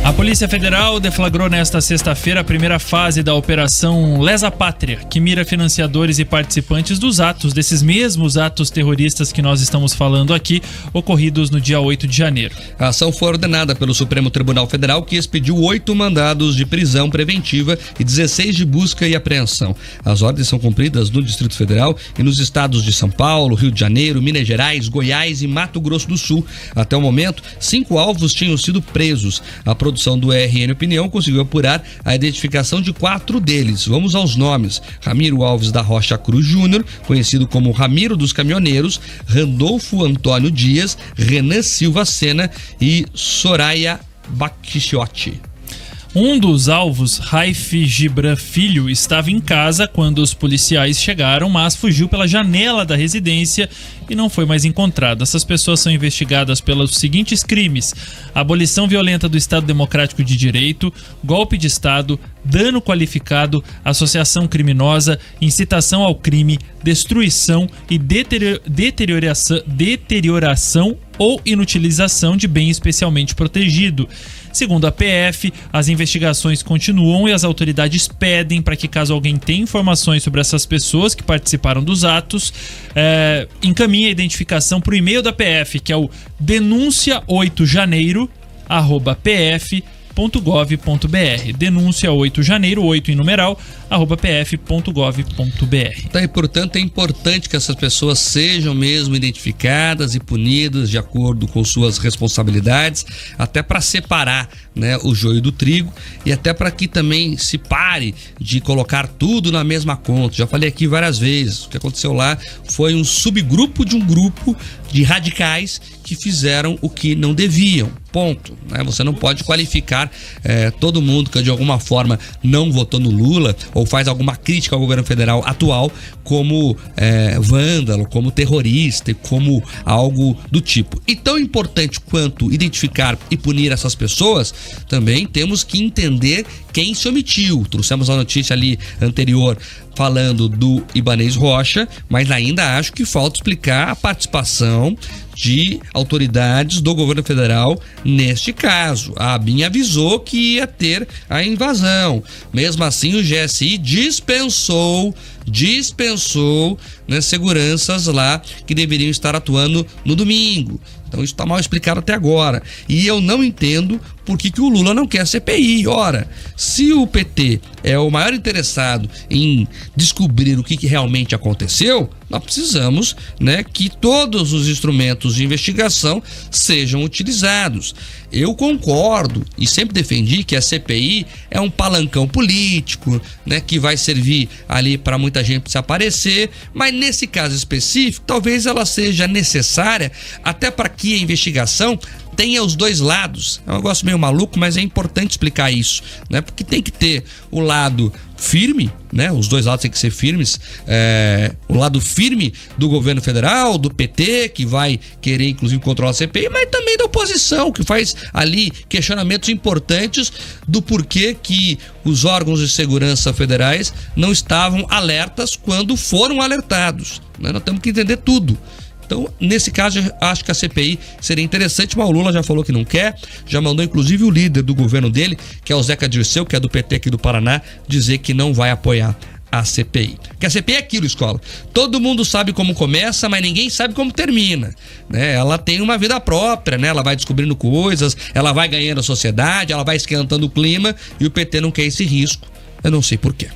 A Polícia Federal deflagrou nesta sexta-feira a primeira fase da Operação Lesa Pátria, que mira financiadores e participantes desses mesmos atos terroristas que nós estamos falando aqui, ocorridos no dia 8 de janeiro. A ação foi ordenada pelo Supremo Tribunal Federal, que expediu 8 mandados de prisão preventiva e 16 de busca e apreensão. As ordens são cumpridas no Distrito Federal e nos estados de São Paulo, Rio de Janeiro, Minas Gerais, Goiás e Mato Grosso do Sul. Até o momento, 5 alvos tinham sido presos. A produção do RN Opinião conseguiu apurar a identificação de 4 deles. Vamos aos nomes: Ramiro Alves da Rocha Cruz Júnior, conhecido como Ramiro dos Caminhoneiros, Randolfo Antônio Dias, Renan Silva Sena e Soraya Bakhchiotti. Um dos alvos, Raif Gibran Filho, estava em casa quando os policiais chegaram, mas fugiu pela janela da residência e não foi mais encontrado. Essas pessoas são investigadas pelos seguintes crimes: abolição violenta do Estado Democrático de Direito, golpe de Estado, dano qualificado, associação criminosa, incitação ao crime, destruição e deterioração ou inutilização de bem especialmente protegido. Segundo a PF, as investigações continuam e as autoridades pedem para que, caso alguém tenha informações sobre essas pessoas que participaram dos atos, encaminhe a identificação para o e-mail da PF, que é o denuncia8janeiro@pf.gov.br. Denúncia 8 janeiro, 8 em numeral, @pf.gov.br. Então, e portanto, é importante que essas pessoas sejam mesmo identificadas e punidas de acordo com suas responsabilidades, até para separar, né, o joio do trigo e até para que também se pare de colocar tudo na mesma conta. Já falei aqui várias vezes, o que aconteceu lá foi um subgrupo de um grupo de radicais que fizeram o que não deviam, ponto, né? Você não pode qualificar todo mundo que de alguma forma não votou no Lula ou faz alguma crítica ao governo federal atual como vândalo, como terrorista e como algo do tipo. E tão importante quanto identificar e punir essas pessoas, também temos que entender quem se omitiu. Trouxemos a notícia ali anterior falando do Ibanez Rocha, mas ainda acho que falta explicar a participação de autoridades do governo federal neste caso. A ABIN avisou que ia ter a invasão. Mesmo assim, o GSI dispensou seguranças lá que deveriam estar atuando no domingo. Então isso está mal explicado até agora. E eu não entendo por que o Lula não quer CPI. Ora, se o PT é o maior interessado em descobrir o que realmente aconteceu, nós precisamos, né, que todos os instrumentos de investigação sejam utilizados. Eu concordo e sempre defendi que a CPI é um palancão político, né, que vai servir ali para muita gente se aparecer, mas nesse caso específico, talvez ela seja necessária até para que a investigação tenha os dois lados. É um negócio meio maluco, mas é importante explicar isso, né? Porque tem que ter o lado firme, né? Os dois lados têm que ser firmes. O lado firme do governo federal, do PT, que vai querer inclusive controlar a CPI, mas também da oposição, que faz ali questionamentos importantes do porquê que os órgãos de segurança federais não estavam alertas quando foram alertados, né? Nós temos que entender tudo. Então, nesse caso, eu acho que a CPI seria interessante, mas o Lula já falou que não quer, já mandou inclusive o líder do governo dele, que é o Zeca Dirceu, que é do PT aqui do Paraná, dizer que não vai apoiar a CPI. Porque a CPI é aquilo, escola. Todo mundo sabe como começa, mas ninguém sabe como termina, né? Ela tem uma vida própria, né? Ela vai descobrindo coisas, ela vai ganhando a sociedade, ela vai esquentando o clima e o PT não quer esse risco. Eu não sei por quê.